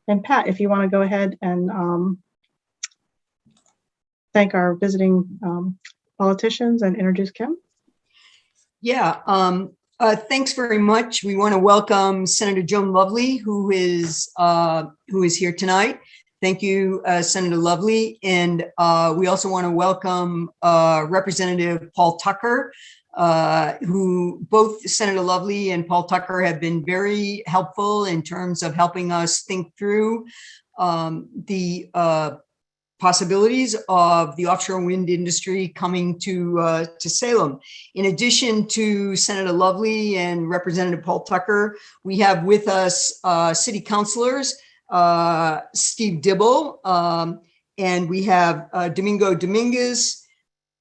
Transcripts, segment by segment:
And Pat, if you want to go ahead and thank our visiting politicians and introduce Kim. Yeah, thanks very much. We want to welcome Senator Joan Lovely, who is here tonight. Thank you, Senator Lovely. And we also want to welcome Representative Paul Tucker, who both Senator Lovely and Paul Tucker have been very helpful in terms of helping us think through the possibilities of the offshore wind industry coming to Salem. In addition to Senator Lovely and Representative Paul Tucker, we have with us city councilors, Steve Dibble, and we have Domingo Dominguez,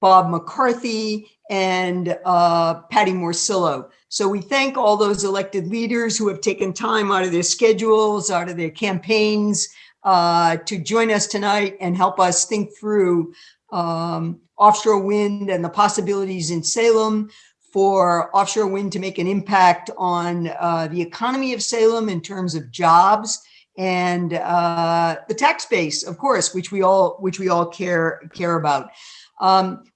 Bob McCarthy, and Patty Morcillo. So we thank all those elected leaders who have taken time out of their schedules, out of their campaigns, to join us tonight and help us think through offshore wind and the possibilities in Salem for offshore wind to make an impact on the economy of Salem in terms of jobs and the tax base, of course, which we all care about.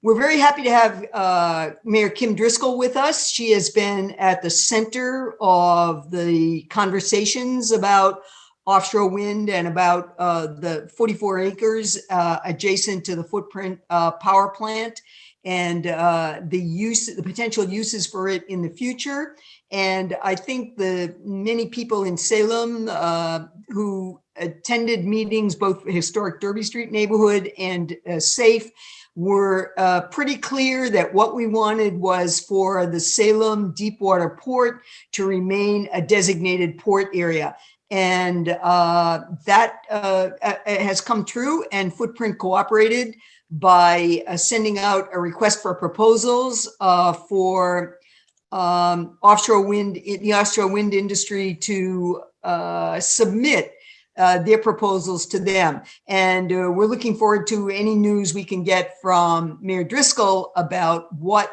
We're very happy to have Mayor Kim Driscoll with us. She has been at the center of the conversations about offshore wind and about the 44 acres adjacent to the footprint power plant and the potential uses for it in the future. And I think the many people in Salem who attended meetings, both historic Derby Street neighborhood and SAFE, were pretty clear that what we wanted was for the Salem Deepwater Port to remain a designated port area. And that has come true, and Footprint cooperated by sending out a request for proposals for the offshore wind industry to submit their proposals to them. And we're looking forward to any news we can get from Mayor Driscoll about what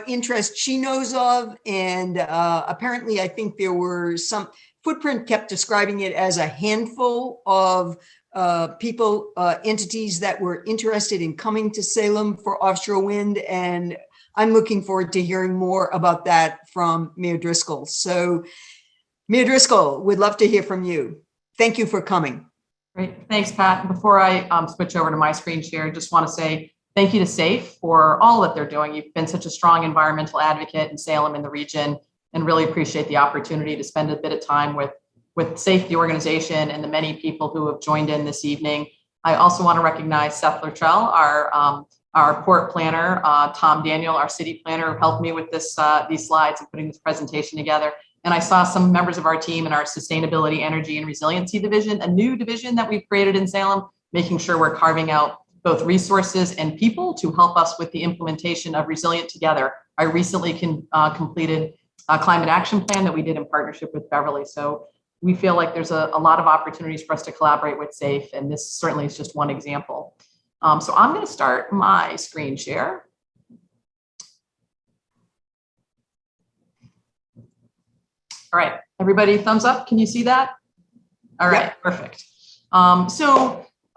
interest she knows of. And apparently, I think there were some. Footprint kept describing it as a handful of people, entities that were interested in coming to Salem for offshore wind. And I'm looking forward to hearing more about that from Mayor Driscoll. So Mayor Driscoll, we'd love to hear from you. Thank you for coming. Great, thanks, Pat. Before I switch over to my screen share, I just want to say thank you to SAFE for all that they're doing. You've been such a strong environmental advocate in Salem and the region, and really appreciate the opportunity to spend a bit of time with SAFE, the organization, and the many people who have joined in this evening. I also want to recognize Seth Luttrell, our port planner, Tom Daniel, our city planner, who helped me with these slides and putting this presentation together. And I saw some members of our team in our Sustainability, Energy, and Resiliency division, a new division that we've created in Salem, making sure we're carving out both resources and people to help us with the implementation of Resilient Together. I recently completed a climate action plan that we did in partnership with Beverly. So we feel like there's a lot of opportunities for us to collaborate with SAFE, and this certainly is just one example. So I'm going to start my screen share. All right, everybody, thumbs up. Can you see that? All right, yep. Perfect.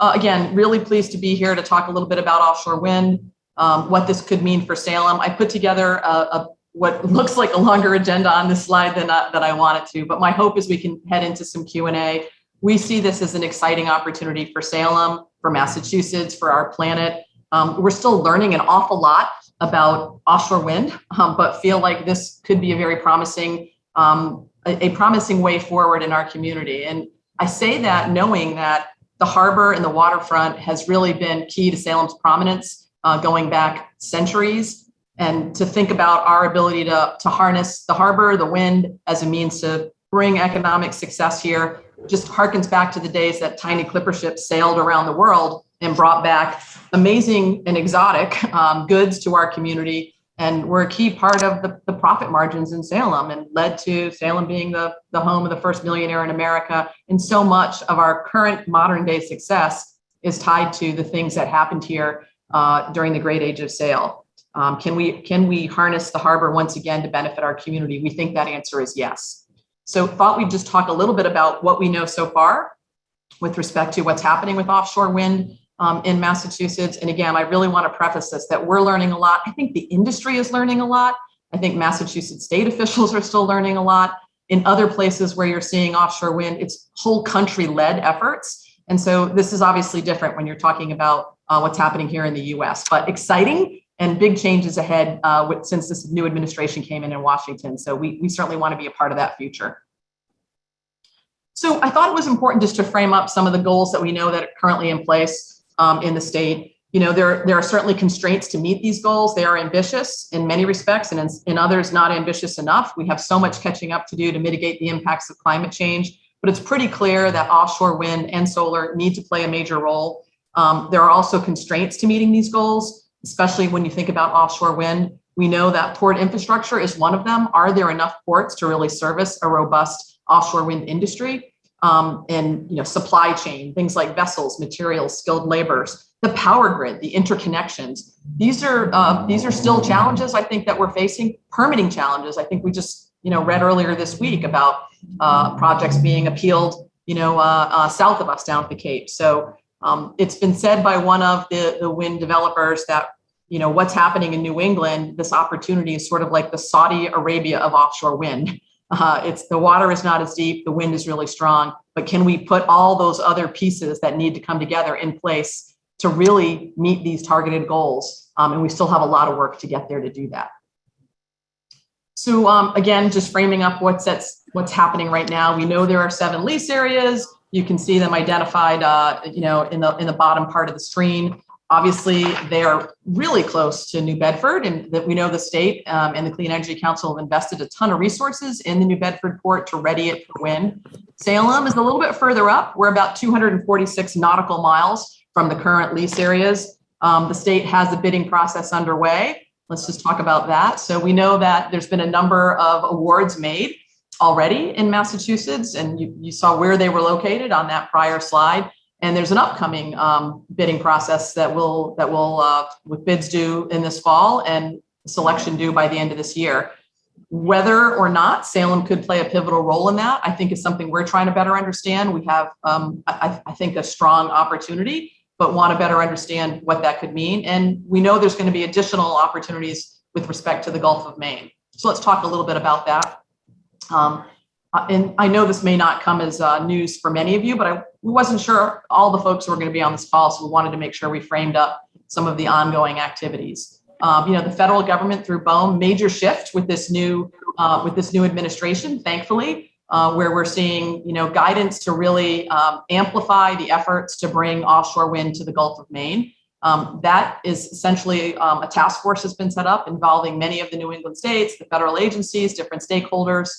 Again, really pleased to be here to talk a little bit about offshore wind, what this could mean for Salem. I put together what looks like a longer agenda on this slide than I wanted to, but my hope is we can head into some Q&A. We see this as an exciting opportunity for Salem, for Massachusetts, for our planet. We're still learning an awful lot about offshore wind, but feel like this could be a very promising, way forward in our community. And I say that knowing that the harbor and the waterfront has really been key to Salem's prominence going back centuries. And to think about our ability to harness the harbor, the wind as a means to bring economic success here just harkens back to the days that tiny clipper ships sailed around the world and brought back amazing and exotic goods to our community, and were a key part of the profit margins in Salem, and led to Salem being the home of the first millionaire in America. And so much of our current modern day success is tied to the things that happened here during the great age of sail. Can we harness the harbor once again to benefit our community? We think that answer is yes. So thought we'd just talk a little bit about what we know so far with respect to what's happening with offshore wind in Massachusetts. And again, I really want to preface this that we're learning a lot. I think the industry is learning a lot. I think Massachusetts state officials are still learning a lot. In other places where you're seeing offshore wind, it's whole country-led efforts. And so this is obviously different when you're talking about what's happening here in the US, but exciting and big changes ahead since this new administration came in Washington. So we certainly want to be a part of that future. So I thought it was important just to frame up some of the goals that we know that are currently in place in the state. You know, there are certainly constraints to meet these goals. They are ambitious in many respects, and in others not ambitious enough. We have so much catching up to do to mitigate the impacts of climate change, but it's pretty clear that offshore wind and solar need to play a major role. There are also constraints to meeting these goals, especially when you think about offshore wind. We know that port infrastructure is one of them. Are there enough ports to really service a robust offshore wind industry? And supply chain, things like vessels, materials, skilled laborers, the power grid, the interconnections. These are still challenges I think that we're facing. Permitting challenges. I think we just read earlier this week about projects being appealed south of us down at the Cape. So it's been said by one of the wind developers that what's happening in New England, this opportunity is sort of like the Saudi Arabia of offshore wind. It's the water is not as deep, the wind is really strong, but can we put all those other pieces that need to come together in place to really meet these targeted goals? And we still have a lot of work to get there to do that. So again, just framing up what's happening right now. We know there are 7 lease areas. You can see them identified, in the bottom part of the screen. Obviously, they are really close to New Bedford, and that we know the state and the Clean Energy Council have invested a ton of resources in the New Bedford port to ready it for wind. Salem is a little bit further up. We're about 246 nautical miles from the current lease areas. The state has a bidding process underway. Let's just talk about that. So we know that there's been a number of awards made already in Massachusetts, and you saw where they were located on that prior slide. And there's an upcoming bidding process that will with bids due in this fall and selection due by the end of this year. Whether or not Salem could play a pivotal role in that, I think is something we're trying to better understand. We have, I think, a strong opportunity, but want to better understand what that could mean. And we know there's going to be additional opportunities with respect to the Gulf of Maine. So let's talk a little bit about that. And I know this may not come as news for many of you, but we wasn't sure all the folks who were going to be on this call, so we wanted to make sure we framed up some of the ongoing activities. The federal government through BOEM, major shift with this new administration, thankfully, where we're seeing guidance to really amplify the efforts to bring offshore wind to the Gulf of Maine. That is essentially a task force has been set up involving many of the New England states, the federal agencies, different stakeholders,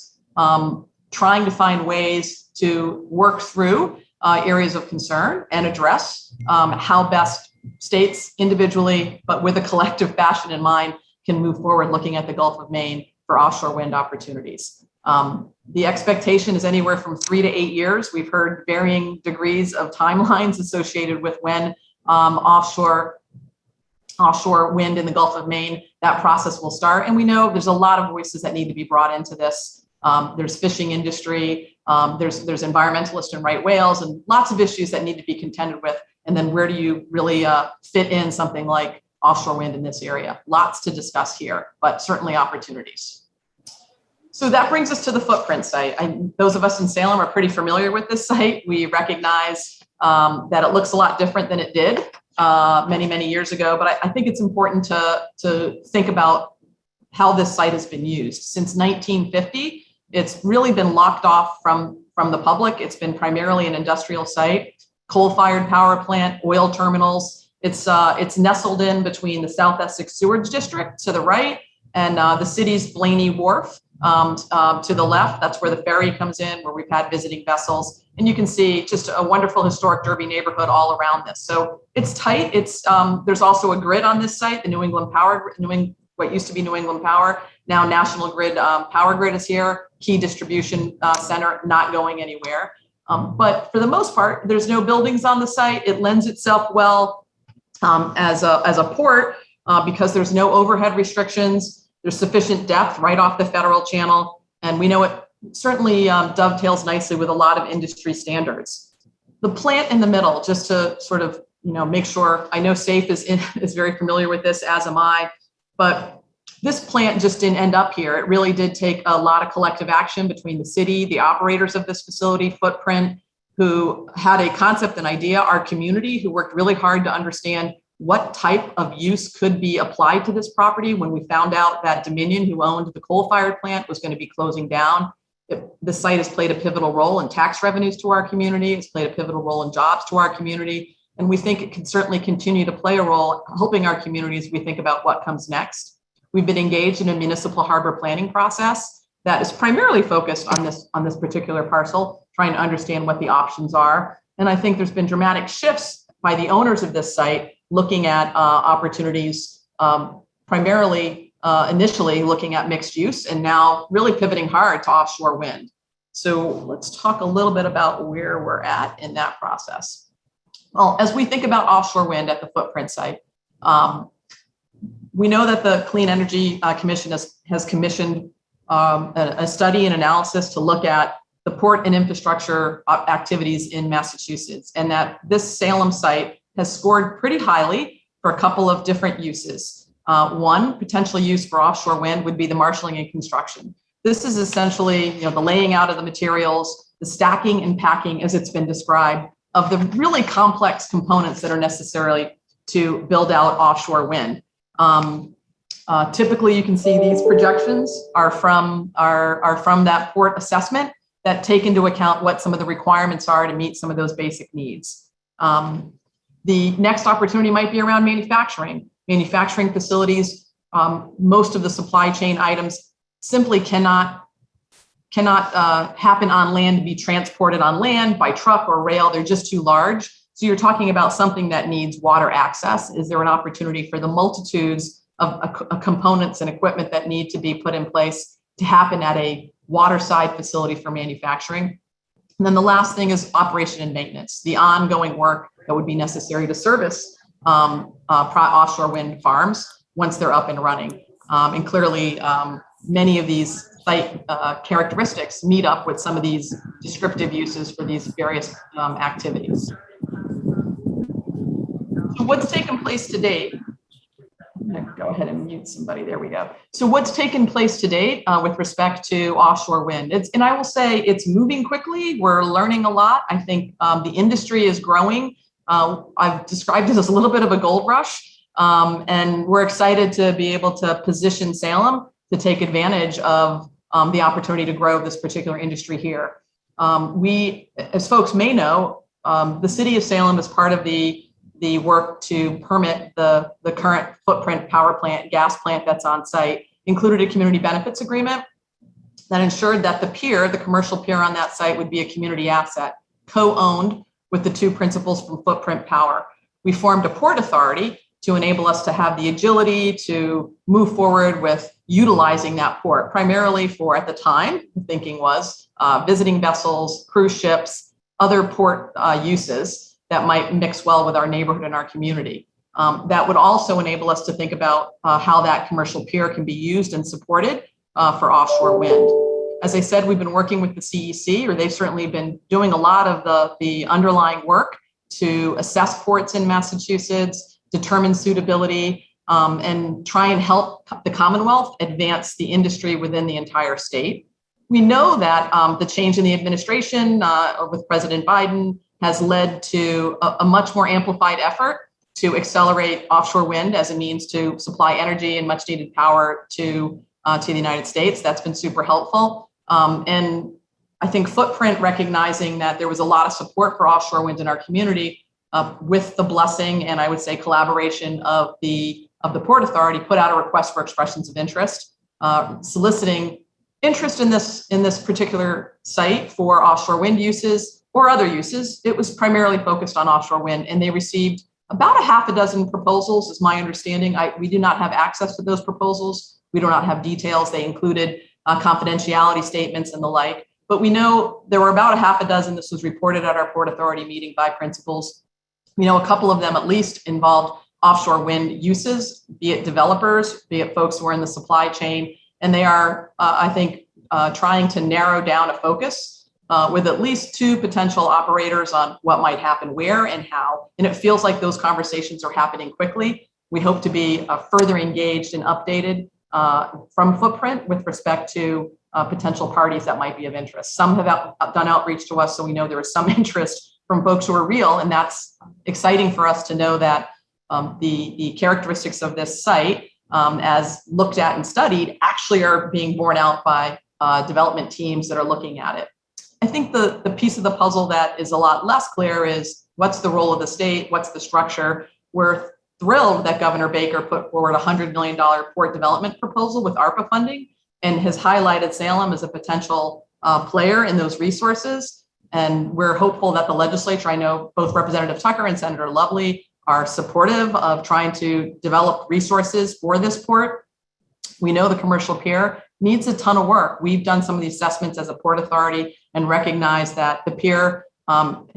trying to find ways to work through areas of concern and address how best states individually, but with a collective fashion in mind, can move forward looking at the Gulf of Maine for offshore wind opportunities. The expectation is anywhere from 3 to 8 years. We've heard varying degrees of timelines associated with when offshore wind in the Gulf of Maine, that process will start. And we know there's a lot of voices that need to be brought into this. There's fishing industry, there's environmentalists and right whales, and lots of issues that need to be contended with. And then where do you really fit in something like offshore wind in this area? Lots to discuss here, but certainly opportunities. So that brings us to the footprint site. Those of us in Salem are pretty familiar with this site. We recognize that it looks a lot different than it did many, many years ago. But I think it's important to think about how this site has been used. Since 1950, it's really been locked off from the public. It's been primarily an industrial site, coal-fired power plant, oil terminals. It's nestled in between the South Essex Sewage District to the right and the city's Blaney Wharf to the left. That's where the ferry comes in, where we've had visiting vessels. And you can see just a wonderful historic Derby neighborhood all around this. So it's tight. There's also a grid on this site, the New England Power, what used to be New England Power, now National Grid Power Grid is here, key distribution center, not going anywhere. But for the most part, there's no buildings on the site. It lends itself well as a port because there's no overhead restrictions. There's sufficient depth right off the federal channel. And we know it certainly dovetails nicely with a lot of industry standards. The plant in the middle, just to sort of make sure, I know SAFE is very familiar with this, as am I, but this plant just didn't end up here. It really did take a lot of collective action between the city, the operators of this facility, Footprint, who had a concept and idea, our community, who worked really hard to understand what type of use could be applied to this property. When we found out that Dominion, who owned the coal-fired plant, was going to be closing down, the site has played a pivotal role in tax revenues to our community. It's played a pivotal role in jobs to our community. And we think it can certainly continue to play a role helping our communities as we think about what comes next. We've been engaged in a municipal harbor planning process that is primarily focused on this particular parcel, trying to understand what the options are. And I think there's been dramatic shifts by the owners of this site looking at opportunities, primarily initially looking at mixed use, and now really pivoting hard to offshore wind. So let's talk a little bit about where we're at in that process. Well, as we think about offshore wind at the Footprint site, we know that the Clean Energy Commission has commissioned a study and analysis to look at the port and infrastructure activities in Massachusetts, and that this Salem site has scored pretty highly for a couple of different uses. One potential use for offshore wind would be the marshaling and construction. This is essentially the laying out of the materials, the stacking and packing, as it's been described, of the really complex components that are necessary to build out offshore wind. Typically, you can see these projections are from that port assessment that take into account what some of the requirements are to meet some of those basic needs. The next opportunity might be around manufacturing. Manufacturing facilities, most of the supply chain items simply cannot happen on land to be transported on land by truck or rail. They're just too large. So you're talking about something that needs water access. Is there an opportunity for the multitudes of components and equipment that need to be put in place to happen at a waterside facility for manufacturing? And then the last thing is operation and maintenance, the ongoing work that would be necessary to service offshore wind farms once they're up and running. And clearly, many of these site characteristics meet up with some of these descriptive uses for these various activities. So what's taken place to date? I'm going to go ahead and mute somebody. There we go. So what's taken place to date with respect to offshore wind? And I will say it's moving quickly. We're learning a lot. I think the industry is growing. I've described it as a little bit of a gold rush, and we're excited to be able to position Salem to take advantage of the opportunity to grow this particular industry here. We, as folks may know, the city of Salem is part of the work to permit the current Footprint power plant, gas plant that's on site, included a community benefits agreement that ensured that the pier, the commercial pier on that site, would be a community asset, co-owned with the two principals from Footprint Power. We formed a port authority to enable us to have the agility to move forward with utilizing that port, primarily for, at the time, the thinking was visiting vessels, cruise ships, other port uses that might mix well with our neighborhood and our community. That would also enable us to think about how that commercial pier can be used and supported for offshore wind. As I said, we've been working with the CEC, or they've certainly been doing a lot of the underlying work to assess ports in Massachusetts, determine suitability, and try and help the Commonwealth advance the industry within the entire state. We know that the change in the administration with President Biden has led to a much more amplified effort to accelerate offshore wind as a means to supply energy and much needed power to the United States. That's been super helpful. And I think Footprint, recognizing that there was a lot of support for offshore wind in our community, with the blessing and I would say collaboration of the Port Authority, put out a request for expressions of interest, soliciting interest in this particular site for offshore wind uses or other uses. It was primarily focused on offshore wind, and they received about a half a dozen proposals, is my understanding. We do not have access to those proposals. We do not have details. They included confidentiality statements and the like. But we know there were about a half a dozen. This was reported at our Port Authority meeting by principals. We know a couple of them at least involved offshore wind uses, be it developers, be it folks who are in the supply chain. And they are, I think, trying to narrow down a focus with at least 2 potential operators on what might happen where and how. And it feels like those conversations are happening quickly. We hope to be further engaged and updated from Footprint with respect to potential parties that might be of interest. Some have done outreach to us, so we know there is some interest from folks who are real, and that's exciting for us to know that the characteristics of this site, as looked at and studied, actually are being borne out by development teams that are looking at it. I think the piece of the puzzle that is a lot less clear is what's the role of the state, what's the structure. We're thrilled that Governor Baker put forward a $100 million port development proposal with ARPA funding and has highlighted Salem as a potential player in those resources. And we're hopeful that the legislature, I know both Representative Tucker and Senator Lovely are supportive of trying to develop resources for this port. We know the commercial pier needs a ton of work. We've done some of the assessments as a port authority and recognize that the pier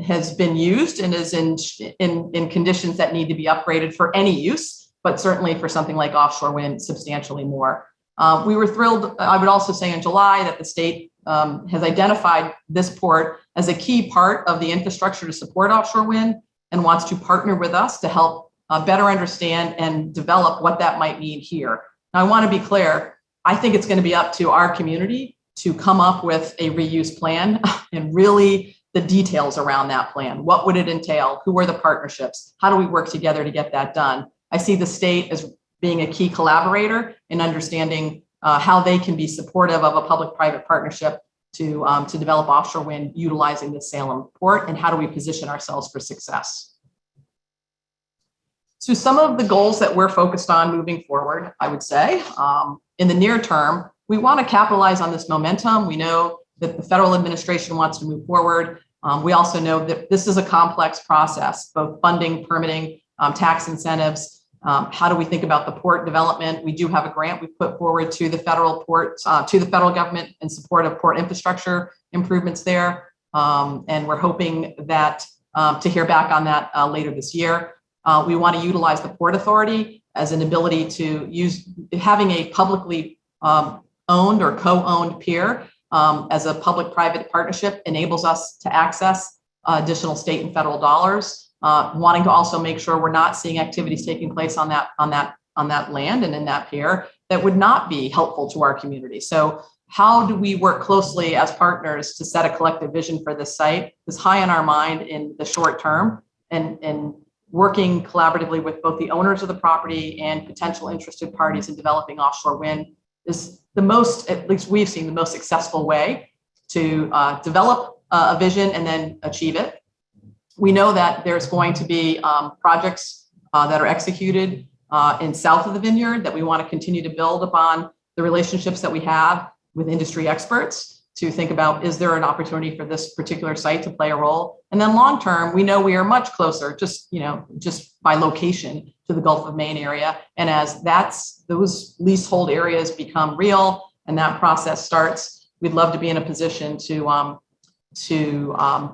has been used and is in conditions that need to be upgraded for any use, but certainly for something like offshore wind, substantially more. We were thrilled, I would also say in July, that the state has identified this port as a key part of the infrastructure to support offshore wind and wants to partner with us to help better understand and develop what that might mean here. Now, I want to be clear, I think it's going to be up to our community to come up with a reuse plan and really the details around that plan. What would it entail? Who are the partnerships? How do we work together to get that done? I see the state as being a key collaborator in understanding how they can be supportive of a public-private partnership to develop offshore wind utilizing the Salem port, and how do we position ourselves for success. So some of the goals that we're focused on moving forward, I would say, in the near term, we want to capitalize on this momentum. We know that the federal administration wants to move forward. We also know that this is a complex process, both funding, permitting, tax incentives. How do we think about the port development? We do have a grant we put forward to the federal port, to the federal government in support of port infrastructure improvements there. And we're hoping that to hear back on that later this year. We want to utilize the Port Authority as an ability to use having a publicly owned or co-owned pier as a public-private partnership enables us to access additional state and federal dollars. Wanting to also make sure we're not seeing activities taking place on that land and in that pier that would not be helpful to our community. So how do we work closely as partners to set a collective vision for this site? Is high on our mind in the short term, and working collaboratively with both the owners of the property and potential interested parties in developing offshore wind is the most, at least we've seen, the most successful way to develop a vision and then achieve it. We know that there's going to be projects that are executed in south of the vineyard that we want to continue to build upon the relationships that we have with industry experts to think about, is there an opportunity for this particular site to play a role? And then long term, we know we are much closer, just by location, to the Gulf of Maine area. And as those leasehold areas become real and that process starts, we'd love to be in a position to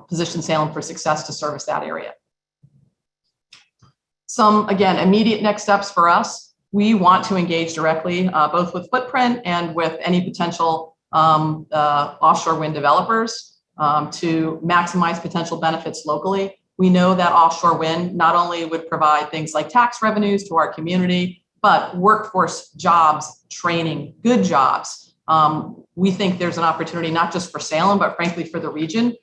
position Salem for success to service that area. Some, again, immediate next steps for us. We want to engage directly, both with Footprint and with any potential offshore wind developers to maximize potential benefits locally. We know that offshore wind not only would provide things like tax revenues to our community, but workforce jobs, training, good jobs. We think there's an opportunity not just for Salem, but frankly for the region.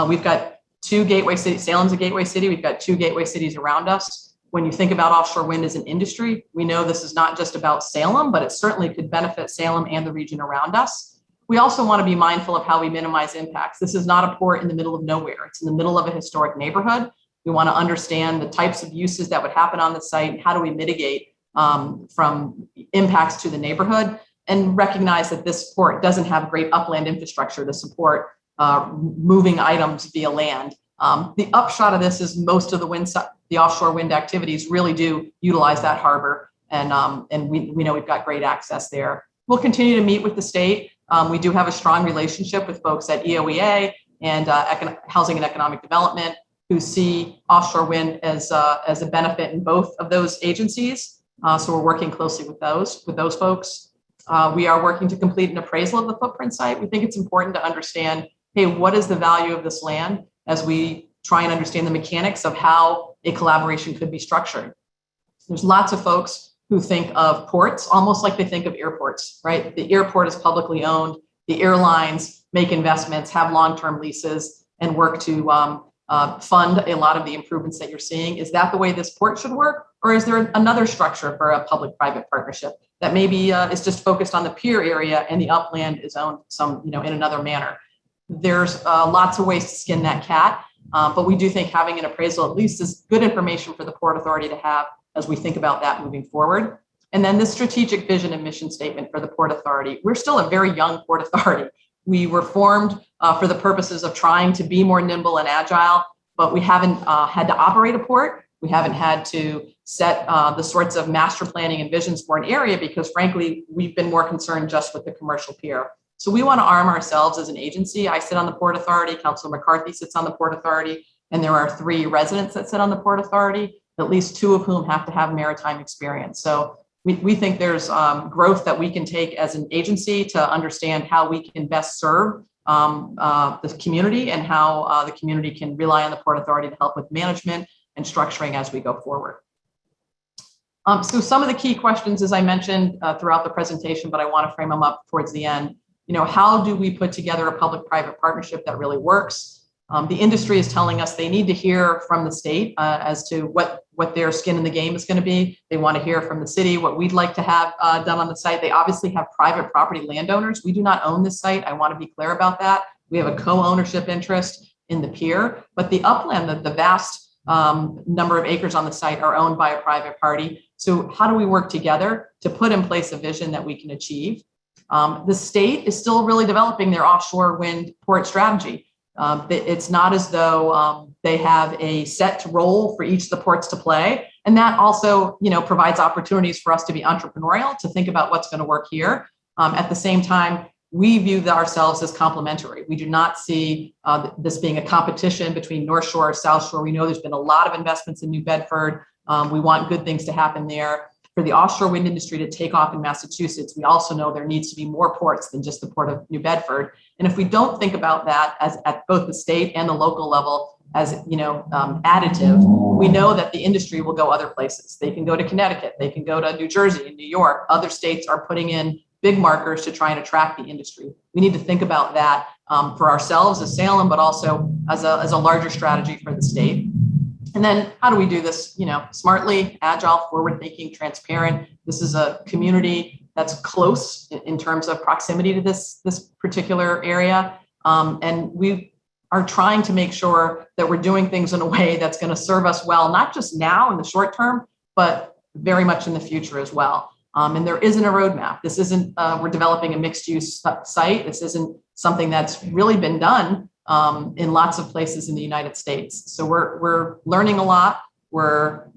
We've got 2 gateway cities. Salem's a gateway city. We've got 2 gateway cities around us. When you think about offshore wind as an industry, we know this is not just about Salem, but it certainly could benefit Salem and the region around us. We also want to be mindful of how we minimize impacts. This is not a port in the middle of nowhere. It's in the middle of a historic neighborhood. We want to understand the types of uses that would happen on the site. How do we mitigate from impacts to the neighborhood, and recognize that this port doesn't have great upland infrastructure to support moving items via land. The upshot of this is most of the offshore wind activities really do utilize that harbor, and we know we've got great access there. We'll continue to meet with the state. We do have a strong relationship with folks at EOEA and Housing and Economic Development, who see offshore wind as a benefit in both of those agencies. So we're working closely with those folks. We are working to complete an appraisal of the footprint site. We think it's important to understand, hey, what is the value of this land as we try and understand the mechanics of how a collaboration could be structured. There's lots of folks who think of ports almost like they think of airports, right? The airport is publicly owned. The airlines make investments, have long-term leases, and work to fund a lot of the improvements that you're seeing. Is that the way this port should work? Or is there another structure for a public-private partnership that maybe is just focused on the pier area and the upland is owned in another manner? There's lots of ways to skin that cat, but we do think having an appraisal at least is good information for the Port Authority to have as we think about that moving forward. And then this strategic vision and mission statement for the Port Authority. We're still a very young Port Authority. We were formed for the purposes of trying to be more nimble and agile, but we haven't had to operate a port. We haven't had to set the sorts of master planning and visions for an area because frankly, we've been more concerned just with the commercial pier. So we want to arm ourselves as an agency. I sit on the Port Authority, Councilor McCarthy sits on the Port Authority, and there are 3 residents that sit on the Port Authority, at least 2 of whom have to have maritime experience. So we think there's growth that we can take as an agency to understand how we can best serve the community and how the community can rely on the Port Authority to help with management and structuring as we go forward. So some of the key questions, as I mentioned throughout the presentation, but I want to frame them up towards the end. How do we put together a public-private partnership that really works? The industry is telling us they need to hear from the state as to what their skin in the game is going to be. They want to hear from the city what we'd like to have done on the site. They obviously have private property landowners. We do not own this site. I want to be clear about that. We have a co-ownership interest in the pier, but the upland, the vast number of acres on the site are owned by a private party. So how do we work together to put in place a vision that we can achieve? The state is still really developing their offshore wind port strategy. It's not as though they have a set role for each of the ports to play. And that also, provides opportunities for us to be entrepreneurial, to think about what's going to work here. At the same time, we view ourselves as complementary. We do not see this being a competition between North Shore, South Shore. We know there's been a lot of investments in New Bedford. We want good things to happen there. For the offshore wind industry to take off in Massachusetts, we also know there needs to be more ports than just the Port of New Bedford. And if we don't think about that as at both the state and the local level as additive, we know that the industry will go other places. They can go to Connecticut, they can go to New Jersey and New York. Other states are putting in big markers to try and attract the industry. We need to think about that for ourselves as Salem, but also as a larger strategy for the state. And then how do we do this, smartly, agile, forward-thinking, transparent? This is a community that's close in terms of proximity to this particular area. And we are trying to make sure that we're doing things in a way that's going to serve us well, not just now in the short term, but very much in the future as well. And there isn't a roadmap. This isn't, we're developing a mixed-use site. This isn't something that's really been done in lots of places in the United States. So we're learning a lot. We're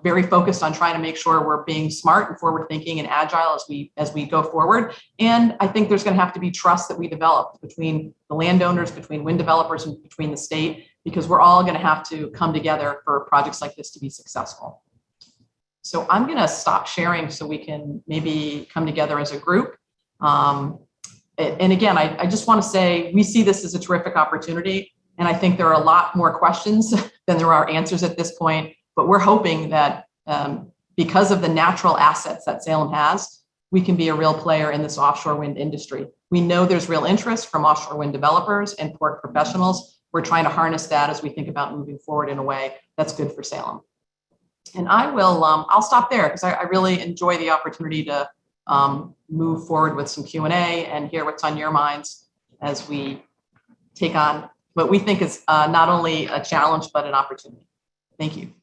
very focused on trying to make sure we're being smart and forward thinking and agile as we go forward. And I think there's going to have to be trust that we develop between the landowners, between wind developers, and between the state, because we're all going to have to come together for projects like this to be successful. So I'm going to stop sharing so we can maybe come together as a group. And again, I just want to say we see this as a terrific opportunity. And I think there are a lot more questions than there are answers at this point. But we're hoping that because of the natural assets that Salem has, we can be a real player in this offshore wind industry. We know there's real interest from offshore wind developers and port professionals. We're trying to harness that as we think about moving forward in a way that's good for Salem. And I'll stop there because I really enjoy the opportunity to move forward with some Q&A and hear what's on your minds as we take on what we think is not only a challenge, but an opportunity. Thank you.